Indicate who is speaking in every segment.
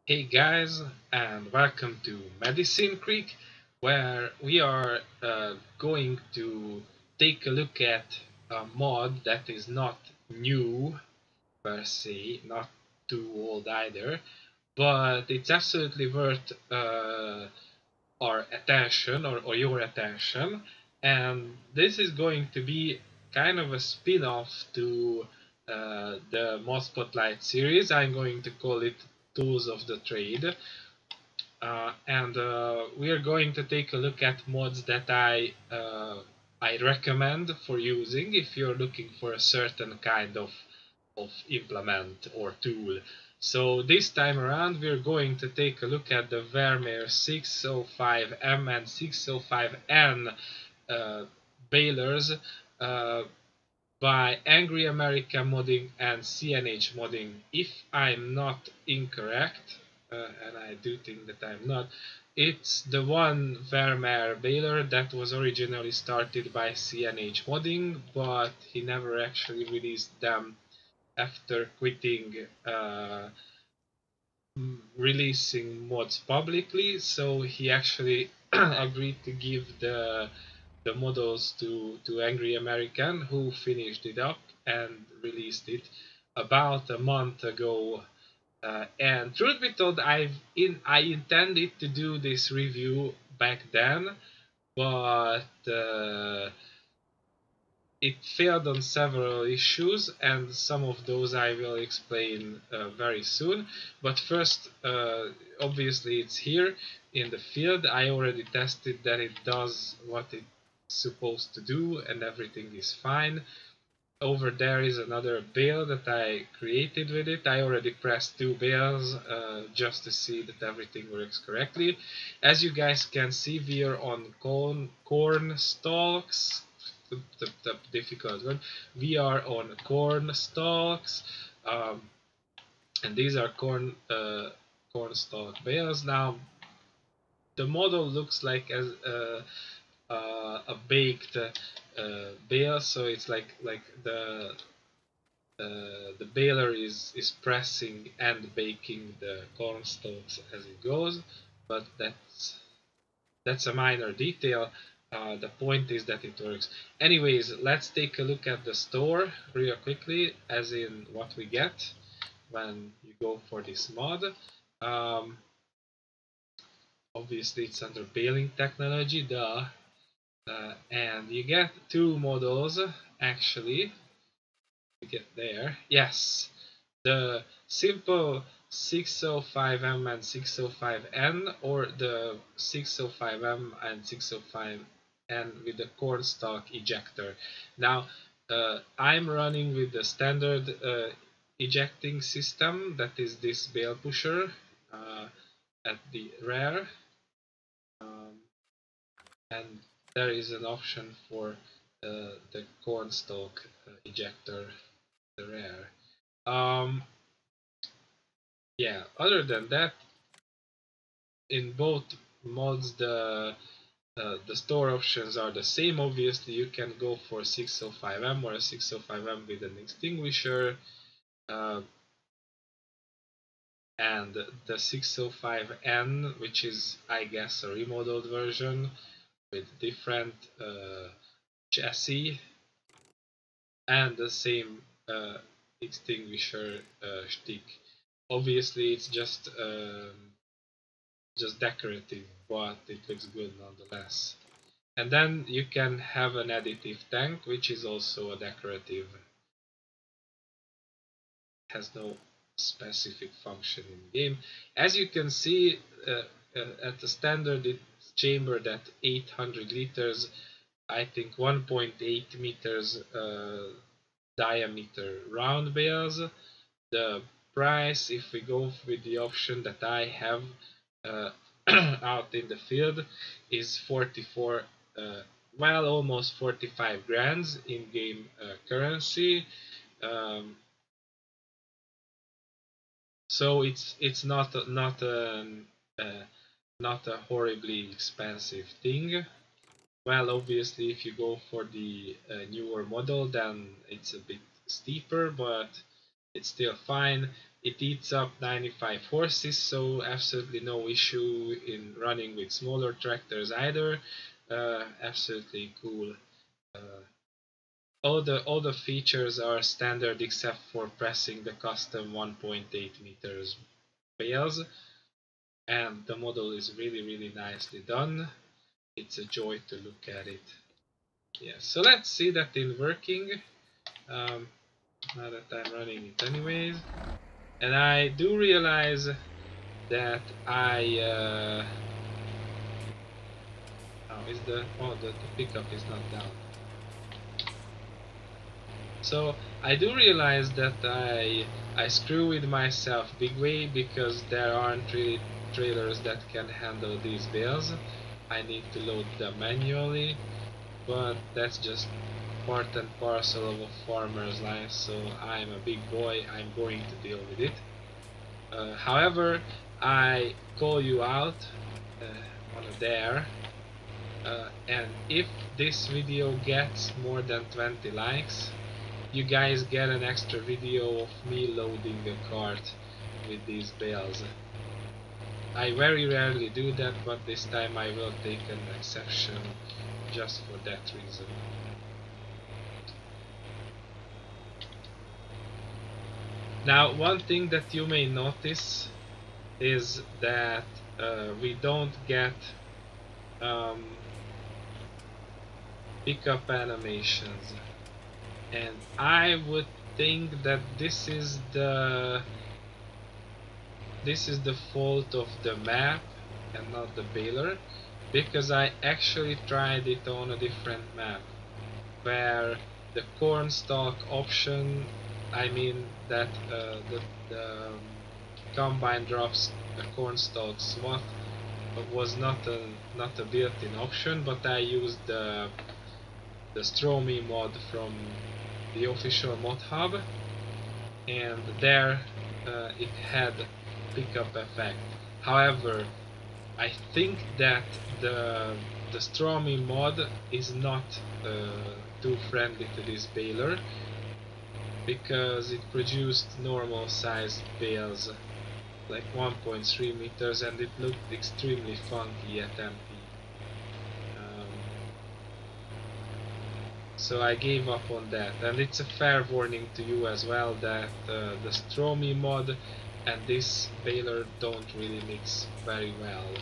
Speaker 1: Hey guys, and welcome to Medicine Creek, where we are going to take a look at a mod that is not new per se, not too old either, but it's absolutely worth our attention or your attention. And this is going to be kind of a spin off to the Mod Spotlight series. I'm going to call it Tools of the Trade. And we are going to take a look at mods that I recommend for using if you're looking for a certain kind of implement or tool. So this time around we're going to take a look at the Vermeer 605M and 605N balers uh, by Angry America Modding and CNH Modding. If I'm not incorrect, and I do think that I'm not, it's the one Vermeer baler that was originally started by CNH Modding, but he never actually released them after quitting releasing mods publicly. So he actually agreed to give the models to Angry American, who finished it up and released it about a month ago. And truth be told, I intended to do this review back then, but it failed on several issues, and some of those I will explain very soon. But first, obviously, it's here in the field. I already tested that it does what it's supposed to do, and everything is fine. Over there is another bale that I created with it. I already pressed two bales just to see that everything works correctly. As you guys can see, we are on corn stalks. The difficult one. We are on corn stalks, um, and these are corn stalk bales. Now the model looks like as a baked bale, so it's like the baler is pressing and baking the corn stalks as it goes, but that's a minor detail. The point is that it works. Anyways, let's take a look at the store real quickly, as in what we get when you go for this mod. Um, Obviously, it's under baling technology, duh. And you get two models actually. We get there. Yes, the simple 605M and 605N, or the 605M and 605N with the cornstalk ejector. Now, I'm running with the standard ejecting system, that is this bale pusher at the rear, um, and there is an option for the cornstalk ejector at the rear. Um, yeah, other than that, in both mods the store options are the same. Obviously, you can go for 605M or a 605M with an extinguisher, uh, and the 605N, which is, I guess, a remodeled version with different chassis and the same extinguisher stick. Obviously, it's just decorative, but it looks good nonetheless. And then you can have an additive tank, which is also a decorative, has no specific function in the game. As you can see, at the standard it's chambered at 800 liters, I think 1.8 meters diameter round bales. The price, if we go with the option that I have uh, out in the field, is 44, well, almost 45 grands in game currency. Um, so it's uh, not a horribly expensive thing. Well, obviously, if you go for the newer model, then it's a bit steeper, but it's still fine. It eats up 95 horses, so absolutely no issue in running with smaller tractors either. Absolutely cool. Uh, all the features are standard except for pressing the custom 1.8 meters bales, and the model is really nicely done. It's a joy to look at it. Yeah, so let's see that in working. Um, Now that I'm running it anyways, and I do realize that oh, the pickup is not down. So I do realize that I screw with myself big way because there aren't really trailers that can handle these bales. I need to load them manually, but that's just part and parcel of a farmer's life, so I'm a big boy, I'm going to deal with it. However, I call you out on a dare, and if this video gets more than 20 likes, you guys get an extra video of me loading a cart with these bales. I very rarely do that, but this time I will take an exception just for that reason. Now, one thing that you may notice is that we don't get pickup animations, and I would think that this is the fault of the map and not the baler, because I actually tried it on a different map where the cornstalk option, I mean that the combine drops the cornstalk swath, was not a built-in option, but I used the Stromy mod from the official mod hub, and there it had pickup effect. However, I think that the Stromy mod is not too friendly to this baler, because it produced normal sized bales like 1.3 meters, and it looked extremely funky at MP. So I gave up on that, and it's a fair warning to you as well that the Stromy mod and this baler don't really mix very well.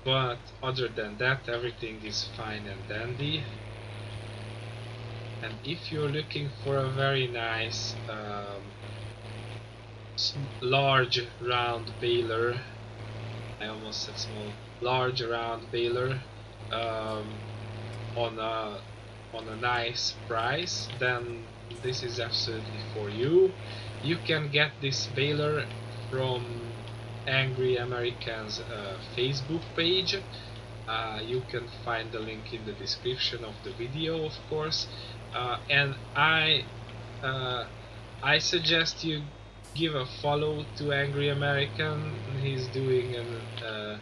Speaker 1: But other than that, everything is fine and dandy. And if you're looking for a very nice large round baler, I almost said small, large round baler on a nice price, then this is absolutely for you. You can get this baler from Angry American's Facebook page. You can find the link in the description of the video, of course, and I suggest you give a follow to Angry American. He's doing a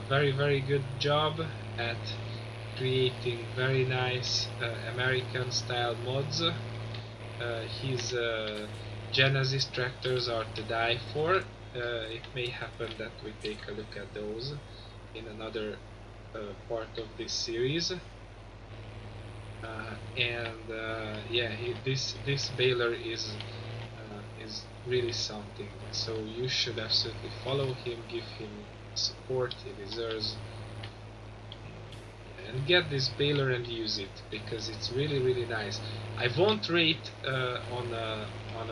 Speaker 1: very good job at creating very nice American style mods. His Genesis tractors are to die for. It may happen that we take a look at those in another part of this series. Yeah, this baler is really something. So you should absolutely follow him, give him support he deserves, and get this baler and use it, because it's really nice. I won't rate on a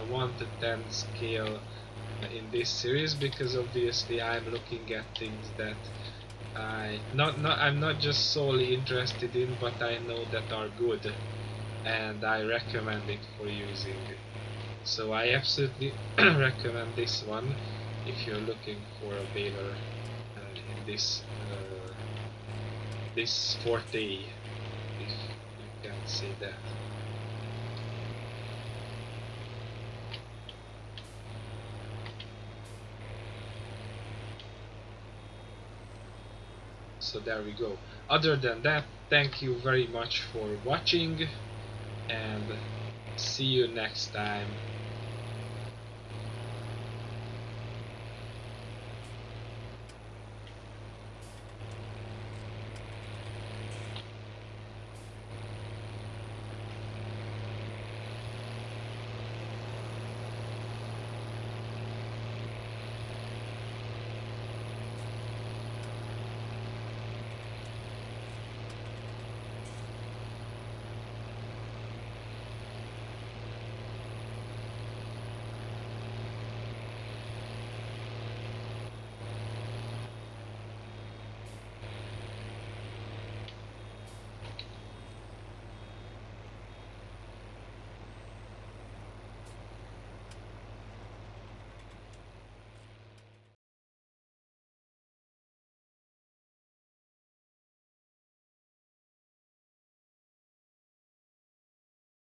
Speaker 1: 1 to 10 scale in this series, because obviously I'm looking at things that I'm not just solely interested in, but I know that are good, and I recommend it for using. So I absolutely recommend this one if you're looking for a baler in this forte, if you can say that. So there we go. Other than that, thank you very much for watching, and see you next time.